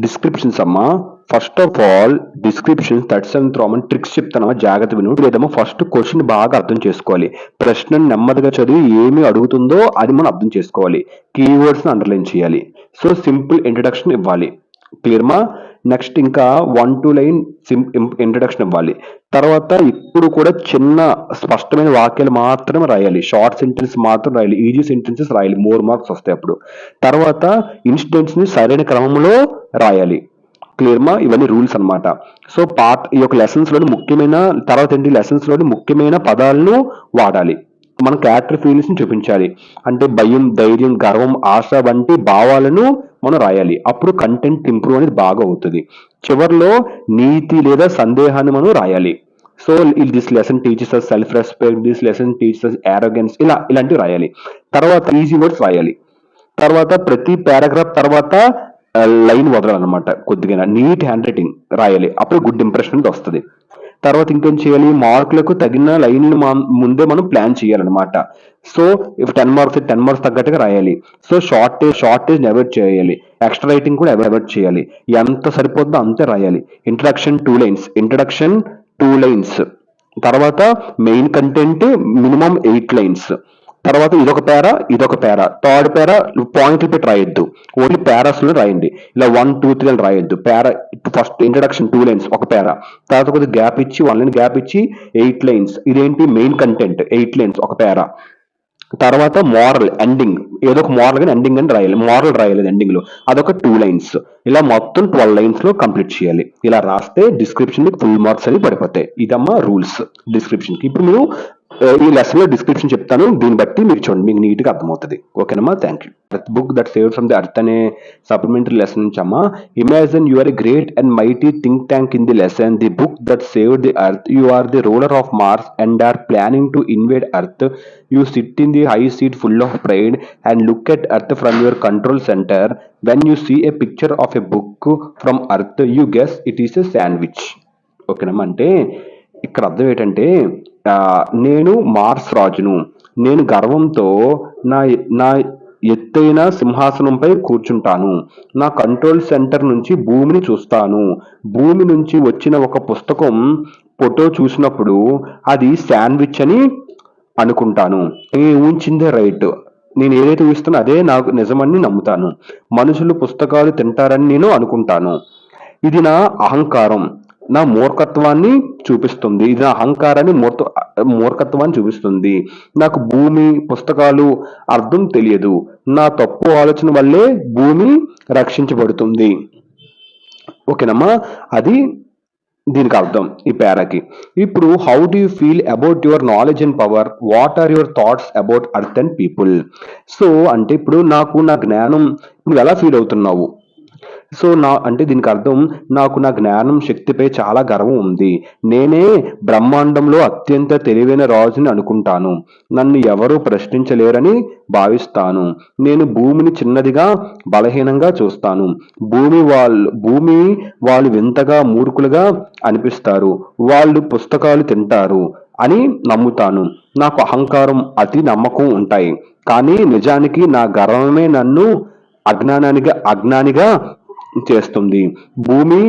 Descriptions అమ్మా. First of all descriptions that's and త్రోమన్ tricks చెప్తానమ్మా, జాగ్రత్త విను. లేదమ్మా ఫస్ట్ క్వశ్చన్ బాగా అర్థం చేసుకోవాలి. ప్రశ్నను నెమ్మదిగా చదివి ఏమి అడుగుతుందో అది మనం అర్థం చేసుకోవాలి. కీవర్డ్స్ అండర్లైన్ చేయాలి. సో సింపుల్ ఇంట్రడక్షన్ ఇవ్వాలి. క్లియర్మా? నెక్స్ట్ ఇంకా 1-2 లైన్ ఇంట్రడక్షన్ ఇవ్వాలి. తర్వాత ఇప్పుడు కూడా చిన్న స్పష్టమైన వాక్యాలు మాత్రమే రాయాలి. షార్ట్ సెంటెన్స్ మాత్రం రాయాలి. ఈజీ సెంటెన్సెస్ రాయాలి. 4 మార్క్స్ వస్తాయి అప్పుడు. తర్వాత ఇన్సిడెంట్స్ ని సరైన క్రమంలో రాయాలి. క్లియర్మా? ఇవన్నీ రూల్స్ అన్నమాట. సో ఈ యొక్క లెసన్స్ లోని ముఖ్యమైన తర్వాత ఏంటి, లెసన్స్ లోని ముఖ్యమైన పదాలను వాడాలి. మన క్యారెక్టర్ ఫీలింగ్స్ ని చూపించాలి. అంటే భయం, ధైర్యం, గర్వం, ఆశ వంటి భావాలను మనం రాయాలి. అప్పుడు కంటెంట్ ఇంప్రూవ్ అనేది బాగా అవుతుంది. చివరిలో నీతి లేదా సందేహాన్ని మనం రాయాలి. So this lesson teachers us self respect, this lesson teachers us arrogance, ఇలాంటివి రాయాలి. తర్వాత ఈజీ వర్డ్స్ రాయాలి. తర్వాత ప్రతి పారాగ్రాఫ్ తర్వాత లైన్ వదలాలన్నమాట. కొద్దిగా నీట్ హ్యాండ్ రైటింగ్ రాయాలి. అప్పుడు గుడ్ ఇంప్రెషన్ వస్తుంది. తర్వాత ఇంకేం చేయాలి, మార్కులకు తగిన లైన్లు ముందే మనం ప్లాన్ చేయాలన్నమాట. సో ఇఫ్ 10 మార్క్స్ 10 మార్క్స్ తగ్గట్టుగా రాయాలి. సో షార్టేజ్ అవాయిడ్ చేయాలి. ఎక్స్ట్రా రైటింగ్ కూడా అవాయిడ్ చేయాలి. ఎంత సరిపోతుందో అంతే రాయాలి. Introduction 2 lines. తర్వాత మెయిన్ కంటెంట్ మినిమం 8 లైన్స్. తర్వాత ఇదొక పేరా, థర్డ్ పేరా పాయింట్లు పెట్టి రాయొద్దు. ఓన్లీ పేరాస్ లో రాయండి. ఇలా 1, 2, 3 అని రాయొద్దు. పేరా ఫస్ట్ ఇంట్రడక్షన్ 2 లైన్స్ ఒక పేరా, తర్వాత కొద్దిగా గ్యాప్ ఇచ్చి 1 లైన్ గ్యాప్ ఇచ్చి 8 లైన్స్. ఇదేంటి మెయిన్ కంటెంట్ 8 లైన్స్ ఒక పేరా. తర్వాత మోరల్ ఎండింగ్, ఏదో ఒక మోరల్ కానీ ఎండింగ్ అని రాయాలి. మోరల్ రాయాలి ఎండింగ్ లో, అదొక 2 లైన్స్. ఇలా మొత్తం 12 లైన్స్ లో కంప్లీట్ చేయాలి. ఇలా రాస్తే డిస్క్రిప్షన్ ఫుల్ మార్క్స్ అని పడిపోతాయి. ఇదమ్మా రూల్స్ డిస్క్రిప్షన్ కి. ఇప్పుడు మీరు ఈ లెసన్ లో డిస్క్రిప్షన్ చెప్తాను, దీన్ని బట్టి మీరు చూడండి, మీకు నీట్ గా అర్థమవుతుంది. ఓకేనమ్మా? Thank you. Book that saved from the earth అనే సప్లిమెంటరీ లెసన్ నుంచి అమ్మా. Imagine you are a great and mighty think tank in the lesson the book that saved the earth. You are the ruler of Mars and are planning to invade earth. You sit in the high seat full of pride and look at earth from your control center. When you see a picture of a book from earth, you guess it is a sandwich. ఓకేనమ్మా? అంటే ఇక్కడ అర్థం ఏంటంటే, నేను Mars రాజును, నేను గర్వంతో నా ఎత్తైన సింహాసనంపై కూర్చుంటాను. నా కంట్రోల్ సెంటర్ నుంచి భూమిని చూస్తాను. భూమి నుంచి వచ్చిన ఒక పుస్తకం ఫోటో చూసినప్పుడు అది శాండ్విచ్ అని అనుకుంటాను. నేను ఊహించిందే రైట్. నేను ఏదైతే ఊహిస్తున్నా అదే నాకు నిజమని నమ్ముతాను. మనుషులు పుస్తకాలు తింటారని నేను అనుకుంటాను. ఇది నా అహంకారం, నా మూర్ఖత్వాన్ని చూపిస్తుంది. ఇది నా అహంకారాన్ని మూర్ఖత్వాన్ని చూపిస్తుంది. నాకు భూమి, పుస్తకాలు అర్థం తెలియదు. నా తప్పు ఆలోచన వల్లే భూమి రక్షించబడుతుంది. ఓకేనమ్మా? అది దీనికి అర్థం ఈ పేరాకి. ఇప్పుడు how do you feel about your knowledge and power? What are your thoughts about earth and people? So అంటే ఇప్పుడు నా జ్ఞానం, నువ్వు ఎలా ఫీల్ అవుతున్నావు? సో అంటే దీనికి అర్థం, నాకు నా జ్ఞానం శక్తిపై చాలా గర్వం ఉంది. నేనే బ్రహ్మాండంలో అత్యంత తెలివైన రాజుని అనుకుంటాను. నన్ను ఎవరూ ప్రశ్నించలేరని భావిస్తాను. నేను భూమిని చిన్నదిగా, బలహీనంగా చూస్తాను. భూమి వాళ్ళు వింతగా, మూర్ఖులుగా అనిపిస్తారు. వాళ్ళు పుస్తకాలు తింటారు అని నమ్ముతాను. నాకు అహంకారం, అతి నమ్మకం ఉంటాయి. కానీ నిజానికి నా గర్వమే నన్ను అజ్ఞానిగా చేస్తుంది. భూమి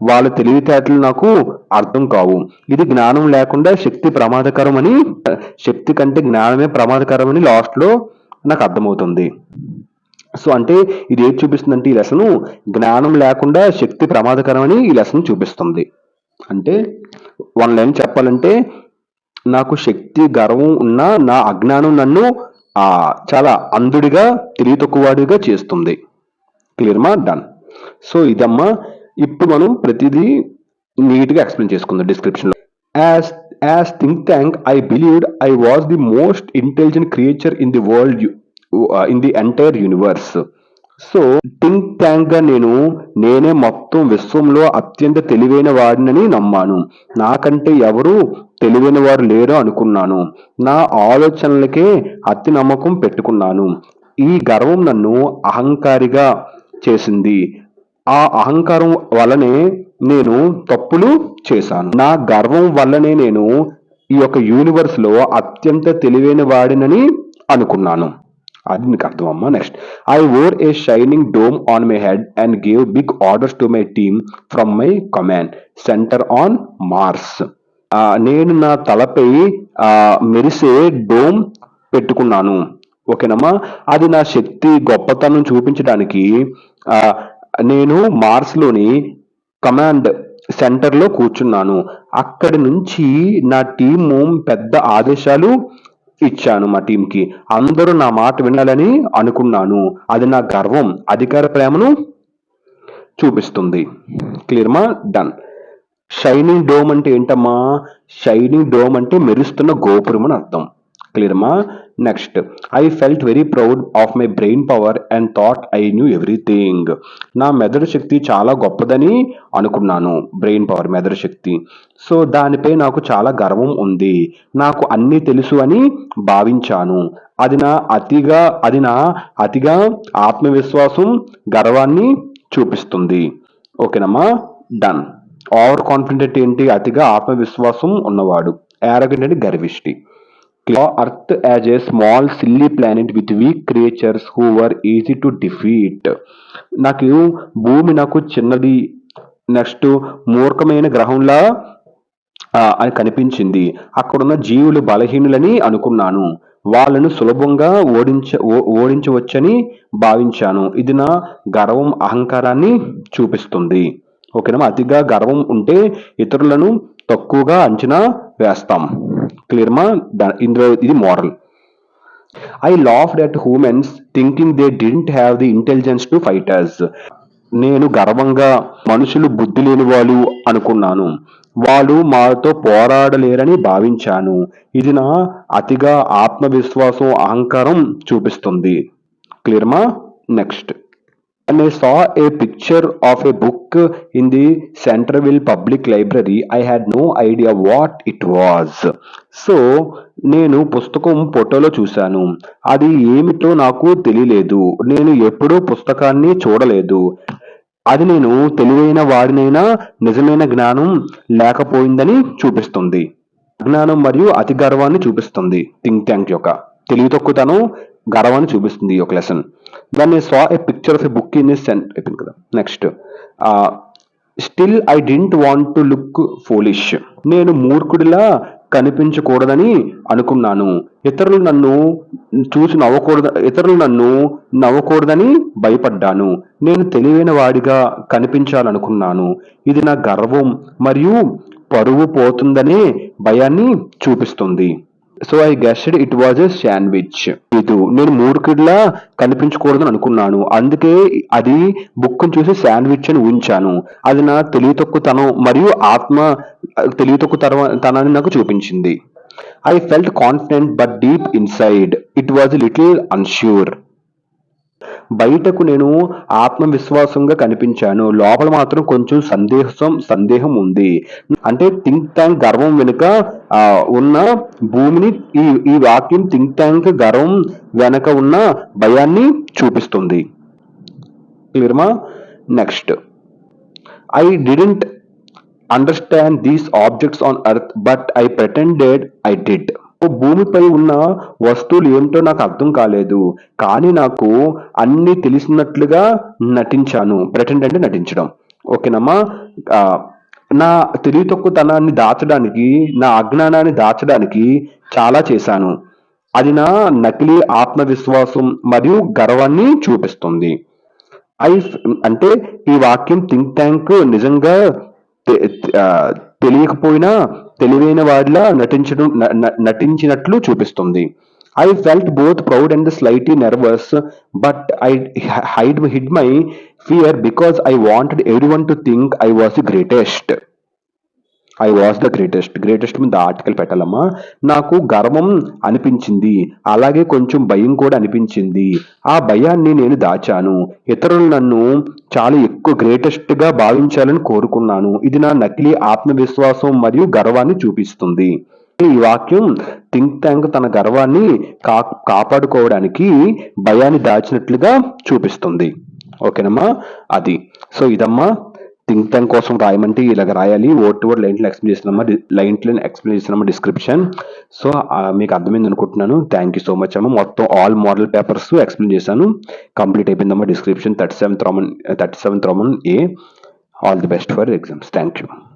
వాళ్ళ తెలివితేటలు నాకు అర్థం కావు. ఇది జ్ఞానం లేకుండా శక్తి కంటే జ్ఞానమే ప్రమాదకరం అని లాస్ట్ లో నాకు అర్థమవుతుంది. సో అంటే ఇది ఏది చూపిస్తుందంటే, ఈ లెసన్ జ్ఞానం లేకుండా శక్తి ప్రమాదకరం అని ఈ లెసన్ చూపిస్తుంది. అంటే 1 లైన్ చెప్పాలంటే, నాకు శక్తి గర్వం ఉన్నా నా అజ్ఞానం నన్ను చాలా అంధుడిగా, తెలివి తక్కువవాడిగా చేస్తుంది. క్లియర్మా? డన్. సో ఇదమ్మా. ఇప్పుడు మనం ప్రతిదీ నీట్ గా ఎక్స్ప్లెయిన్ చేసుకుందాం డిస్క్రిప్షన్ లో. As think tank I believed I was the most intelligent creature in the world, in the entire universe. So think tank గా నేనే మొత్తం విశ్వంలో అత్యంత తెలివైన వాడినని నమ్మాను. నాకంటే ఎవరు తెలివైన వారు లేరు అనుకున్నాను. నా ఆలోచనలకే అతి నమ్మకం పెట్టుకున్నాను. ఈ గర్వం నన్ను అహంకారిగా చేసింది. ఆ అహంకారం వల్లనే నేను తప్పులు చేశాను. నా గర్వం వల్లనే నేను ఈ యొక్క యూనివర్స్ లో అత్యంత తెలివైన వాడినని అనుకున్నాను. అది నీకు అర్థం అమ్మా. Next, I wore a shining dome on my head and gave big orders to my team from my command centre on Mars. నేను నా తలపై మెరిసే డోమ్ పెట్టుకున్నాను. ఓకేనమ్మా. అది నా శక్తి గొప్పతనం చూపించడానికి ఆ, నేను మార్స్ లోని కమాండ్ సెంటర్ లో కూర్చున్నాను. అక్కడి నుంచి నా టీము పెద్ద ఆదేశాలు ఇచ్చాను. మా టీంకి అందరూ నా మాట వినాలని అనుకున్నాను. అది నా గర్వం, అధికార ప్రేమను చూపిస్తుంది. క్లియర్మా? డన్. షైనింగ్ డోమ్ అంటే ఏంటమ్మా? షైనింగ్ డోమ్ అంటే మెరుస్తున్న గోపురం అని అర్థం. క్లియర్మా? Next, I felt very proud of my brain power and thought I knew everything. నా మెదడు శక్తి చాలా గొప్పదని అనుకున్నాను. బ్రెయిన్ పవర్, మెదడు శక్తి. సో దానిపై నాకు చాలా గర్వం ఉంది. నాకు అన్నీ తెలుసు అని భావించాను. అది నా అతిగా ఆత్మవిశ్వాసం, గర్వాన్ని చూపిస్తుంది. ఓకేనమ్మా. డన్. ఓవర్ కాన్ఫిడెంట్ ఏంటి? అతిగా ఆత్మవిశ్వాసం ఉన్నవాడు. యారగెంట్ అంటే గర్విష్టి. Earth as a small silly planet with weak creatures who were easy to defeat. నాకు భూమి నాకు చిన్నది, నెక్స్ట్ మూర్ఖమైన గ్రహంలా అని కనిపించింది. అక్కడున్న జీవులు బలహీనులని అనుకున్నాను. వాళ్ళను సులభంగా ఓడించవచ్చని భావించాను. ఇది నా గర్వం, అహంకారాన్ని చూపిస్తుంది. ఓకేనా? అతిగా గర్వం ఉంటే ఇతరులను తక్కువగా అంచనా వేస్తాం. క్లియర్మా? ఇందులో ఇది moral. I laughed at humans thinking they didn't have the intelligence to fight us. నేను గర్వంగా మనుషులు బుద్ధి లేని వాళ్ళు అనుకున్నాను. వాళ్ళు మాతో పోరాడలేరని భావించాను. ఇది నా అతిగా ఆత్మవిశ్వాసం, అహంకారం చూపిస్తుంది. క్లియర్మా? Next, when I saw a picture of a book in the Centerville Public Library, I had no idea what it was. So నేను పుస్తకం ఫోటోలో చూశాను. అది ఏమిటో నాకు తెలియలేదు. నేను ఎప్పుడూ పుస్తకాన్ని చూడలేదు. అది నేను తెలివైన వాడినైనా నిజమైన జ్ఞానం లేకపోయిందని చూపిస్తుంది. అజ్ఞానం మరియు అతి గర్వాన్ని చూపిస్తుంది. థింక్ ట్యాంక్ యొక్క తెలివి తక్కువతనం, గర్వాన్ని చూపిస్తుంది ఈ ఒక lesson. When I saw a picture of a book in a అయిపోయింది కదా. Next, still I didn't want to look foolish. నేను మూర్ఖుడిలా కనిపించకూడదని అనుకున్నాను. ఇతరులు నన్ను నవ్వకూడదని భయపడ్డాను. నేను తెలివైన వాడిగా కనిపించాలనుకున్నాను. ఇది నా గర్వం మరియు పరువు పోతుందనే భయాన్ని చూపిస్తుంది. So I guessed it was a sandwich. నేను మూర్ఖుడిలా కనిపించకూడదని అనుకున్నాను. అందుకే అది బుక్ చూసి శాండ్విచ్ అని ఊహించాను. అది నా తెలివి తక్కువతనం మరియు తెలివి తక్కువతనాన్ని నాకు చూపించింది. I felt confident but deep inside it was little unsure. బయటకు నేను ఆత్మవిశ్వాసంగా కనిపించాను, లోపల మాత్రం కొంచెం సందేహం ఉంది. అంటే థింక్ ట్యాంక్ గర్వం వెనుక ఉన్న భూమిని ఈ వాక్యం థింక్ ట్యాంక్ గర్వం వెనక ఉన్న భయాన్ని చూపిస్తుంది. క్లియర్మా? Next, I didn't understand these objects on earth but I pretended I did. భూమిపై ఉన్న వస్తువులు ఏమిటో నాకు అర్థం కాలేదు, కానీ నాకు అన్ని తెలిసినట్లుగా నటించాను. ప్రెటెండ్ అంటే నటించడం. ఓకేనమ్మా. నా తెలివి తక్కువతనాన్ని దాచడానికి, నా అజ్ఞానాన్ని దాచడానికి చాలా చేశాను. అది నా నకిలీ ఆత్మవిశ్వాసం మరియు గర్వాన్ని చూపిస్తుంది. అంటే ఈ వాక్యం థింక్ ట్యాంక్ నిజంగా తెలియకపోయినా తెలివైన వాడిలా నటించినట్లు చూపిస్తుంది. I felt both proud and slightly nervous but I hid my fear because I wanted everyone to think I was the greatest. Greatest మీద ఆర్టికల్ పెట్టాలమ్మా. నాకు గర్వం అనిపించింది, అలాగే కొంచెం భయం కూడా అనిపించింది. ఆ భయాన్ని నేను దాచాను. ఇతరులు నన్ను చాలా ఎక్కువ గ్రేటెస్ట్ గా భావించాలని కోరుకున్నాను. ఇది నా నకిలీ ఆత్మవిశ్వాసం మరియు గర్వాన్ని చూపిస్తుంది. ఈ వాక్యం థింక్ ట్యాంక్ తన గర్వాన్ని కాపాడుకోవడానికి భయాన్ని దాచినట్లుగా చూపిస్తుంది. ఓకేనమ్మా? అది. సో ఇదమ్మా థింక్ థింక్ ట్యాంక్ కోసం రాయమంటే ఇలాగ రాయాలి. Word to word line to line explain చేస్తున్నామా డిస్క్రిప్షన్. సో మీకు అర్థమైంది అనుకుంటున్నాను. థ్యాంక్ యూ సో మచ్ అమ్మ. మొత్తం ఆల్ మోడల్ పేపర్స్ ఎక్స్ప్లెయిన్ చేశాను. కంప్లీట్ అయిపోయిందమ్మా description 37th Roman A. All the best for exams. Thank you.